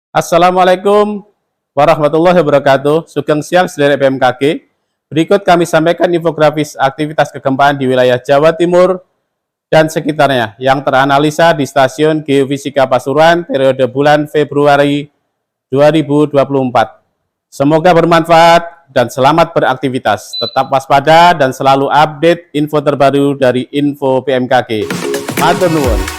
Assalamualaikum warahmatullahi wabarakatuh. Sugeng siang sederek BMKG. Berikut kami sampaikan infografis aktivitas kegempaan di wilayah Jawa Timur dan sekitarnya yang teranalisa di Stasiun Geofisika Pasuruan periode bulan Februari 2024. Semoga bermanfaat dan selamat beraktivitas. Tetap waspada dan selalu update info terbaru dari info BMKG. Matur nuwun.